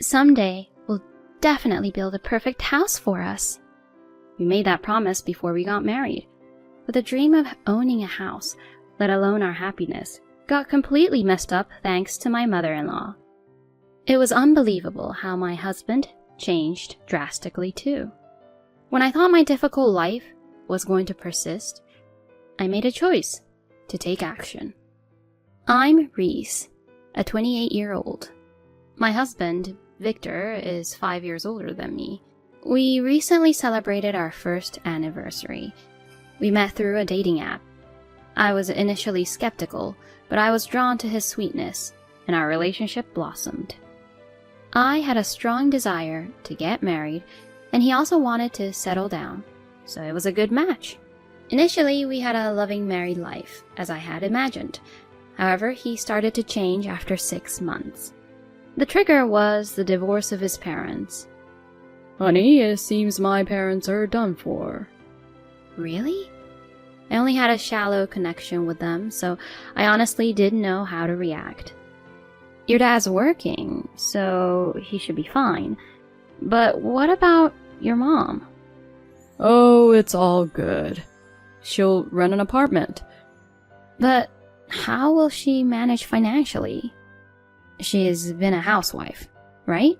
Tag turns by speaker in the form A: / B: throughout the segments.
A: Someday, we'll definitely build a perfect house for us. We made that promise before we got married, but the dream of owning a house, let alone our happiness, got completely messed up thanks to my mother-in-law. It was unbelievable how my husband changed drastically too. When I thought my difficult life was going to persist, I made a choice to take action. I'm Reese, a 28-year-old. My husband, Victor, is 5 years older than me. We recently celebrated our first anniversary. We met through a dating app. I was initially skeptical, but I was drawn to his sweetness, and our relationship blossomed. I had a strong desire to get married, and he also wanted to settle down, so it was a good match. Initially, we had a loving married life, as I had imagined. However, he started to change after 6 months. The trigger was the divorce of his parents.
B: Honey, it seems my parents are done for.
A: Really? I only had a shallow connection with them, so I honestly didn't know how to react. Your dad's working, so he should be fine. But what about your mom?
B: Oh, it's all good. She'll rent an apartment.
A: But how will she manage financially? She's been a housewife, right?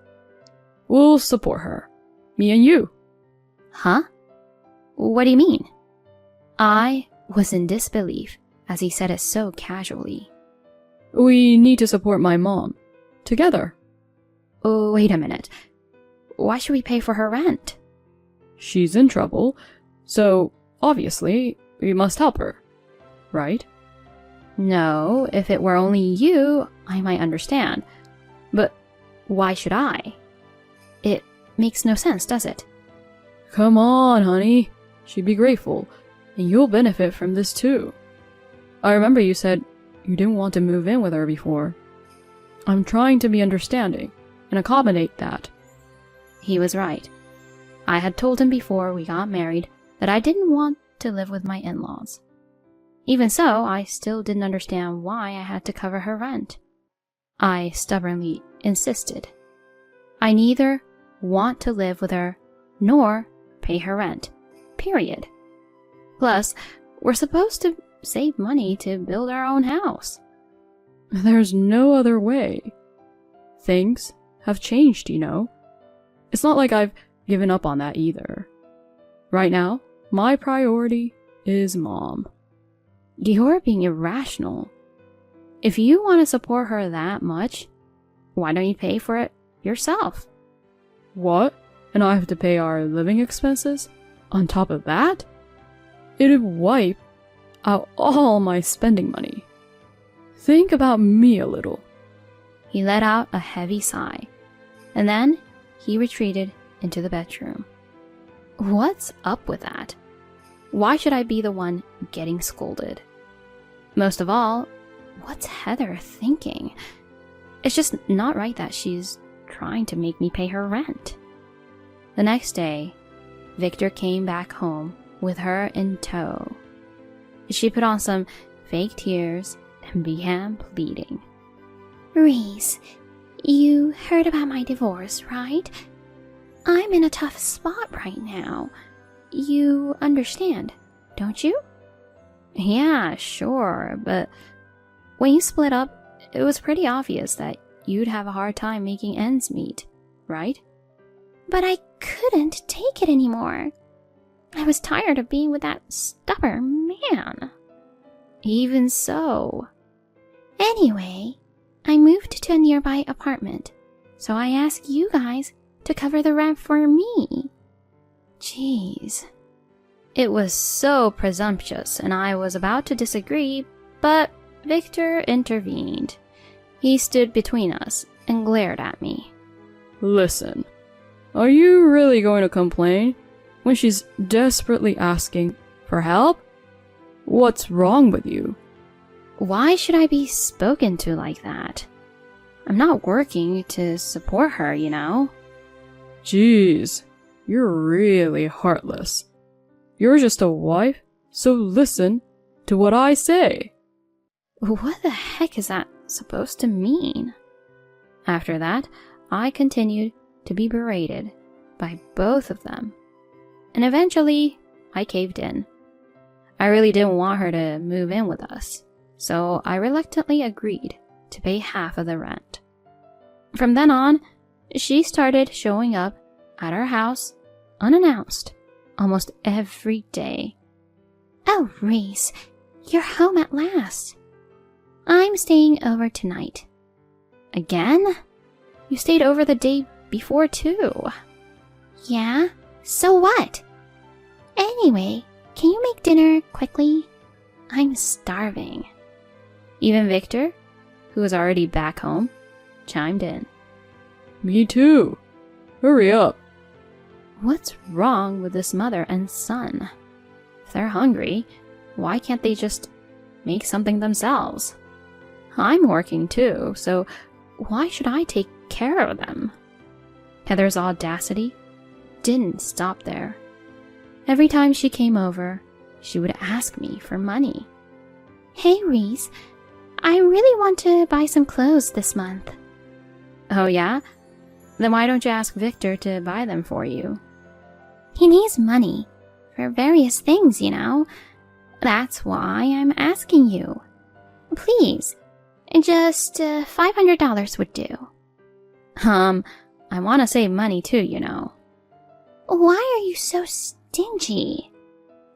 B: We'll support her. Me and you.
A: Huh? What do you mean? I was in disbelief as he said it so casually.
B: We need to support my mom. Together.
A: Oh, wait a minute. Why should we pay for her rent?
B: She's in trouble, so obviously we must help her. Right?
A: No, if it were only you, I might understand. But why should I? It makes no sense, does it?
B: Come on, honey. She'd be grateful, and you'll benefit from this too. I remember you said you didn't want to move in with her before. I'm trying to be understanding and accommodate that.
A: He was right. I had told him before we got married that I didn't want to live with my in-laws. Even so, I still didn't understand why I had to cover her rent. I stubbornly insisted. I neither want to live with her nor pay her rent. Period. Plus, we're supposed to save money to build our own house.
B: There's no other way. Things have changed, you know. It's not like I've given up on that either. Right now, my priority is Mom.
A: You're being irrational. If you want to support her that much, why don't you pay for it yourself?
B: What? And I have to pay our living expenses? On top of that? It'd wipe out all my spending money. Think about me a little.
A: He let out a heavy sigh, and then he retreated into the bedroom. What's up with that? Why should I be the one getting scolded? Most of all, what's Heather thinking? It's just not right that she's trying to make me pay her rent. The next day, Victor came back home with her in tow. She put on some fake tears and began pleading. Reese, you heard about my divorce, right? I'm in a tough spot right now. You understand, don't you? Yeah, sure, but when you split up, it was pretty obvious that you'd have a hard time making ends meet, right? But I couldn't take it anymore. I was tired of being with that stubborn man. Even so. Anyway, I moved to a nearby apartment, so I asked you guys to cover the rent for me. Jeez. It was so presumptuous, and I was about to disagree, but Victor intervened. He stood between us and glared at me.
B: Listen, are you really going to complain when she's desperately asking for help? What's wrong with you?
A: Why should I be spoken to like that? I'm not working to support her, you know?
B: Jeez, you're really heartless. You're just a wife, so listen to what I say.
A: What the heck is that supposed to mean? After that, I continued to be berated by both of them. And eventually, I caved in. I really didn't want her to move in with us, so I reluctantly agreed to pay half of the rent. From then on, she started showing up at our house unannounced almost every day.
C: Oh, Reese, you're home at last. I'm staying over tonight.
A: Again? You stayed over the day before too.
C: Yeah? So what? Anyway, can you make dinner quickly? I'm starving.
A: Even Victor, who was already back home, chimed in.
B: Me too. Hurry up.
A: What's wrong with this mother and son? If they're hungry, why can't they just make something themselves? I'm working too, so why should I take care of them? Heather's audacity didn't stop there. Every time she came over, she would ask me for money.
C: Hey, Reese, I really want to buy some clothes this month.
A: Oh yeah? Then why don't you ask Victor to buy them for you?
C: He needs money for various things, you know. That's why I'm asking you. Please, just $500 would do.
A: I want to save money too, you know.
C: Why are you so stingy?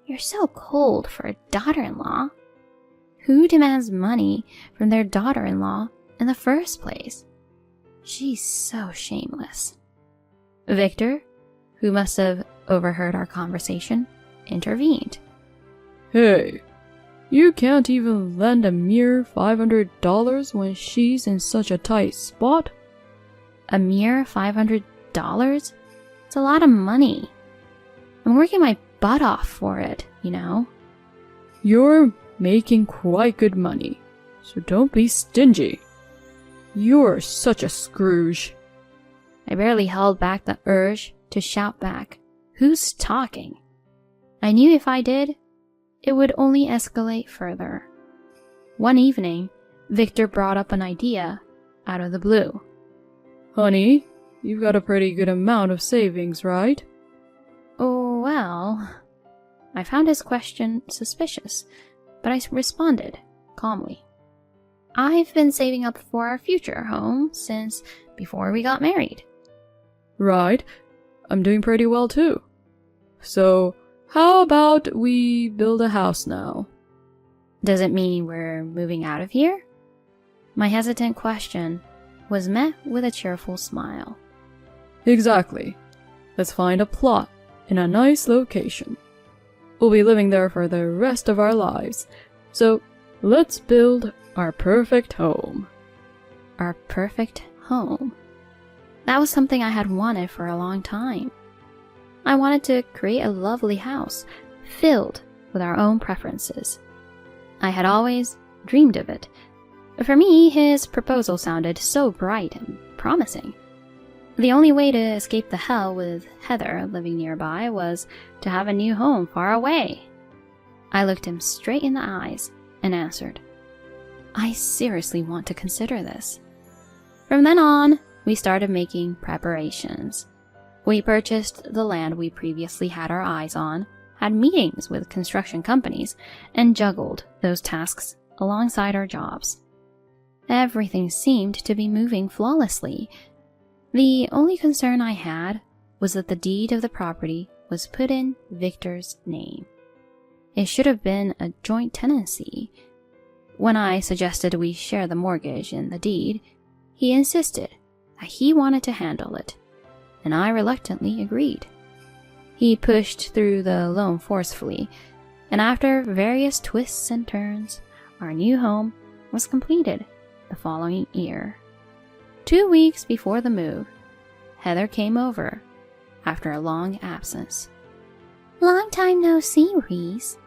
C: You're so cold for a daughter-in-law.
A: Who demands money from their daughter-in-law in the first place? She's so shameless. Victor, who must have overheard our conversation, intervened.
B: Hey, you can't even lend a mere $500 when she's in such a tight spot?
A: A mere $500? It's a lot of money. I'm working my butt off for it, you know.
B: You're making quite good money, so don't be stingy. You're such a Scrooge.
A: I barely held back the urge to shout back, "Who's talking?" I knew if I did, it would only escalate further. One evening, Victor brought up an idea out of the blue.
B: Honey, you've got a pretty good amount of savings, right?
A: Oh, well. I found his question suspicious, but I responded calmly. I've been saving up for our future home since before we got married.
B: Right. I'm doing pretty well too. So, how about we build a house now?
A: Does it mean we're moving out of here? My hesitant question was met with a cheerful smile.
B: Exactly. Let's find a plot in a nice location. We'll be living there for the rest of our lives. So, let's build our perfect home.
A: Our perfect home. That was something I had wanted for a long time. I wanted to create a lovely house filled with our own preferences. I had always dreamed of it. For me, his proposal sounded so bright and promising. The only way to escape the hell with Heather living nearby was to have a new home far away. I looked him straight in the eyes and answered, I seriously want to consider this. From then on, we started making preparations. We purchased the land we previously had our eyes on, had meetings with construction companies, and juggled those tasks alongside our jobs. Everything seemed to be moving flawlessly. The only concern I had was that the deed of the property was put in Victor's name. It should have been a joint tenancy. When I suggested we share the mortgage and the deed, he insisted that he wanted to handle it, and I reluctantly agreed. He pushed through the loan forcefully, and after various twists and turns, our new home was completed the following year. 2 weeks before the move, Heather came over after a long absence.
C: Long time no see, Reese.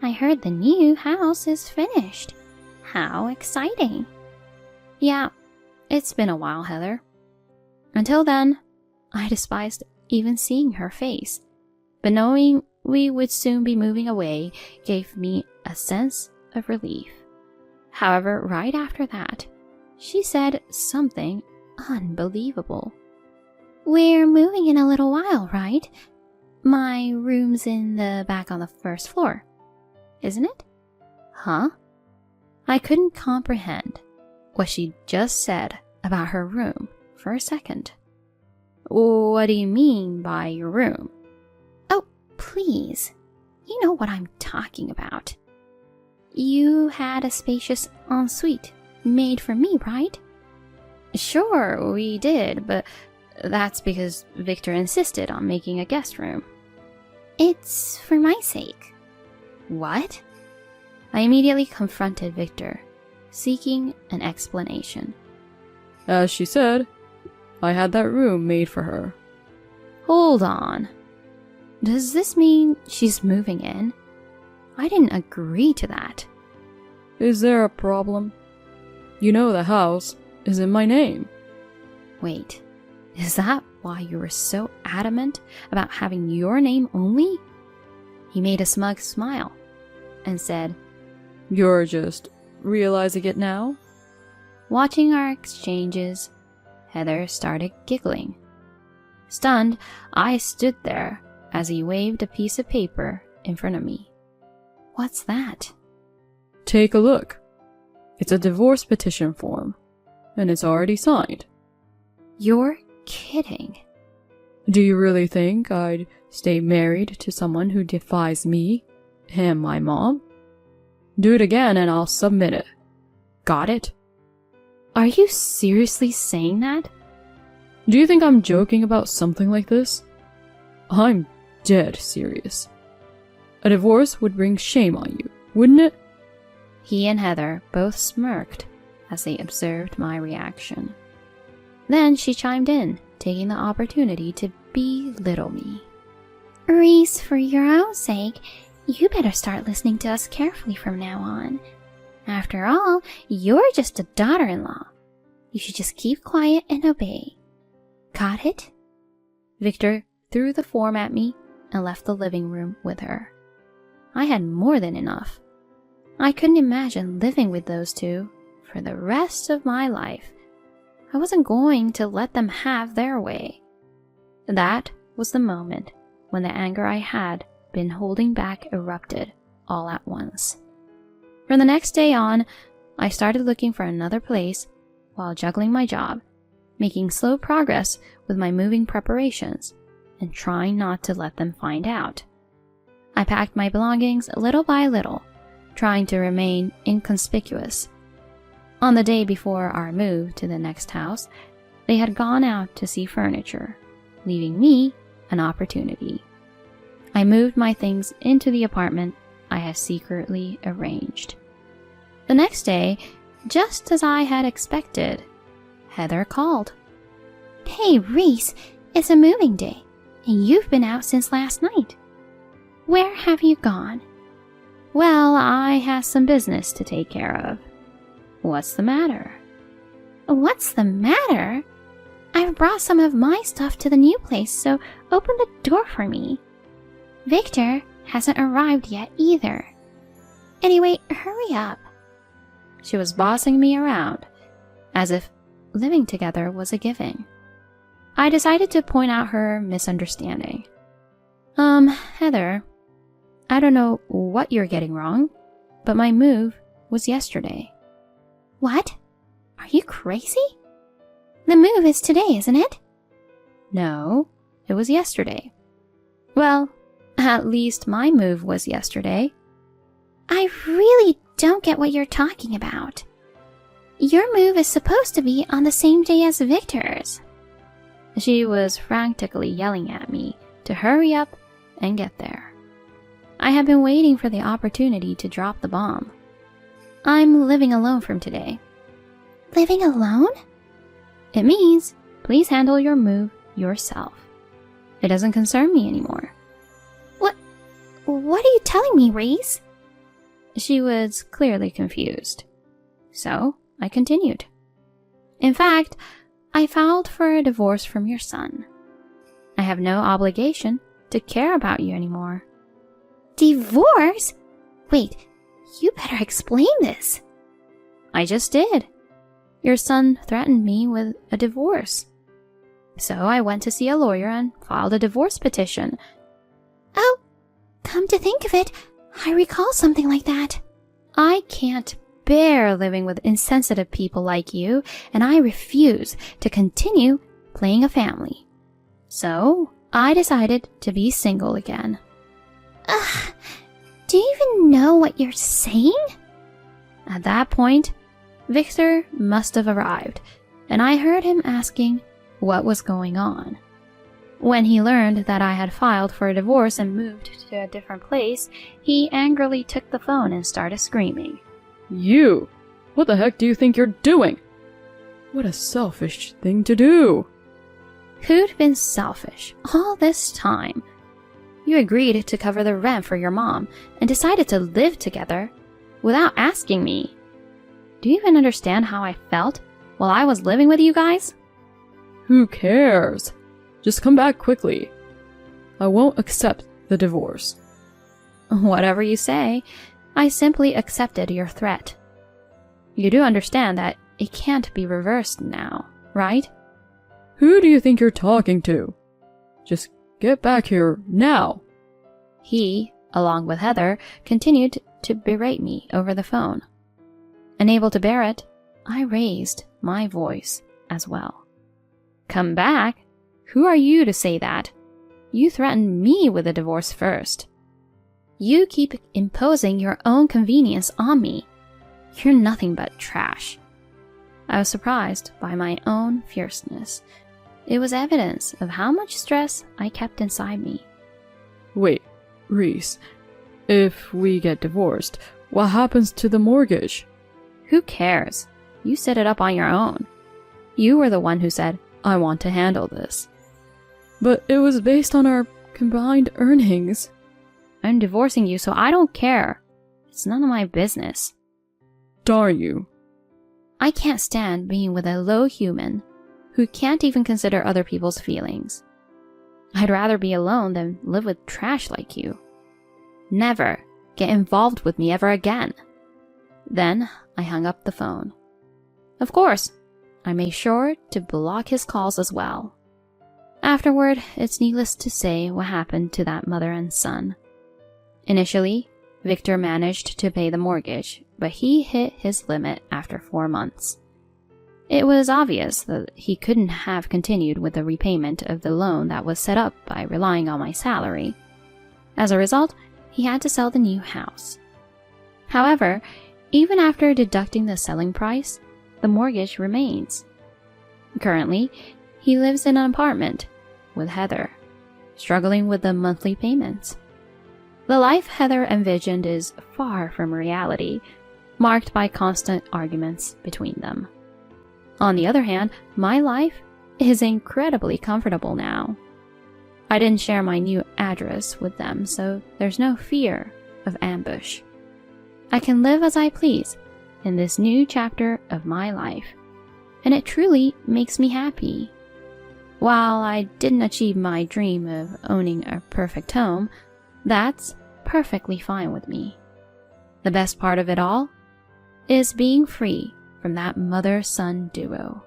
C: I heard the new house is finished. How exciting.
A: Yeah, it's been a while, Heather. Until then, I despised even seeing her face, but knowing we would soon be moving away gave me a sense of relief. However, right after that, she said something unbelievable.
C: We're moving in a little while, right? My room's in the back on the first floor, isn't it?
A: Huh? I couldn't comprehend what she just said about her room for a second. What do you mean by your room?
C: Oh, please. You know what I'm talking about.
A: You had a spacious ensuite made for me, right? Sure, we did, but that's because Victor insisted on making a guest room.
C: It's for my sake.
A: What? I immediately confronted Victor, seeking an explanation.
B: As she said, I had that room made for her.
A: Hold on. Does this mean she's moving in? I didn't agree to that.
B: Is there a problem? You know the house is in my name.
A: Wait, is that why you were so adamant about having your name only? He made a smug smile and said,
B: You're just realizing it now?
A: Watching our exchanges, Heather started giggling. Stunned, I stood there as he waved a piece of paper in front of me. What's that?
B: Take a look. It's a divorce petition form, and it's already signed.
A: You're kidding.
B: Do you really think I'd stay married to someone who defies me and my mom? Do it again and I'll submit it. Got it?
A: Are you seriously saying that?
B: Do you think I'm joking about something like this? I'm dead serious. A divorce would bring shame on you, wouldn't it?
A: He and Heather both smirked as they observed my reaction. Then she chimed in, taking the opportunity to belittle me.
C: Reese, for your own sake, you better start listening to us carefully from now on. After all, you're just a daughter-in-law. You should just keep quiet and obey. Got it?
A: Victor threw the form at me and left the living room with her. I had more than enough. I couldn't imagine living with those two for the rest of my life. I wasn't going to let them have their way. That was the moment when the anger I had been holding back erupted all at once. From the next day on, I started looking for another place while juggling my job, making slow progress with my moving preparations, and trying not to let them find out. I packed my belongings little by little, trying to remain inconspicuous. On the day before our move to the next house, they had gone out to see furniture, leaving me an opportunity. I moved my things into the apartment I had secretly arranged. The next day, just as I had expected, Heather called.
C: Hey, Reese, it's a moving day, and you've been out since last night. Where have you gone?
A: Well, I have some business to take care of. What's the matter?
C: What's the matter? I've brought some of my stuff to the new place, so open the door for me. Victor hasn't arrived yet either. Anyway, hurry up.
A: She was bossing me around, as if living together was a given. I decided to point out her misunderstanding. Heather, I don't know what you're getting wrong, but my move was yesterday.
C: What? Are you crazy? The move is today, isn't it?
A: No, it was yesterday. Well, at least my move was yesterday.
C: I really don't get what you're talking about. Your move is supposed to be on the same day as Victor's.
A: She was frantically yelling at me to hurry up and get there. I had been waiting for the opportunity to drop the bomb. I'm living alone from today.
C: Living alone?
A: It means please handle your move yourself. It doesn't concern me anymore.
C: What are you telling me, Reese?
A: She was clearly confused. So I continued. In fact, I filed for a divorce from your son. I have no obligation to care about you anymore.
C: Divorce? Wait, you better explain this.
A: I just did. your son threatened me with a divorce. So I went to see a lawyer and filed a divorce petition.
C: Oh, come to think of it, I recall something like that.
A: I can't bear living with insensitive people like you, and I refuse to continue playing a family. So I decided to be single again.
C: Ugh, do you even know what you're saying?
A: At that point, Victor must have arrived, and I heard him asking what was going on. When he learned that I had filed for a divorce and moved to a different place, he angrily took the phone and started screaming.
B: You! What the heck do you think you're doing? What a selfish thing to do!
A: Who'd been selfish all this time? You agreed to cover the rent for your mom and decided to live together without asking me. Do you even understand how I felt while I was living with you guys?
B: Who cares? Just come back quickly. I won't accept the divorce.
A: Whatever you say, I simply accepted your threat. You do understand that it can't be reversed now, right?
B: Who do you think you're talking to? Just get back here now.
A: He, along with Heather, continued to berate me over the phone. Unable to bear it, I raised my voice as well. Come back? Who are you to say that? You threatened me with a divorce first. You keep imposing your own convenience on me. You're nothing but trash. I was surprised by my own fierceness. It was evidence of how much stress I kept inside me.
B: Wait, Reese, if we get divorced, what happens to the mortgage?
A: Who cares? You set it up on your own. You were the one who said, I want to handle this.
B: But it was based on our combined earnings.
A: I'm divorcing you, so I don't care. It's none of my business.
B: Darn you.
A: I can't stand being with a low human who can't even consider other people's feelings. I'd rather be alone than live with trash like you. Never get involved with me ever again. Then I hung up the phone. Of course, I made sure to block his calls as well. Afterward, it's needless to say what happened to that mother and son. Initially, Victor managed to pay the mortgage, but he hit his limit after 4 months. It was obvious that he couldn't have continued with the repayment of the loan that was set up by relying on my salary. As a result, he had to sell the new house. However, even after deducting the selling price, the mortgage remains. Currently, he lives in an apartment with Heather, struggling with the monthly payments. The life Heather envisioned is far from reality, marked by constant arguments between them. On the other hand, my life is incredibly comfortable now. I didn't share my new address with them, so there's no fear of ambush. I can live as I please in this new chapter of my life, and it truly makes me happy. While I didn't achieve my dream of owning a perfect home, that's perfectly fine with me. The best part of it all is being free from that mother-son duo.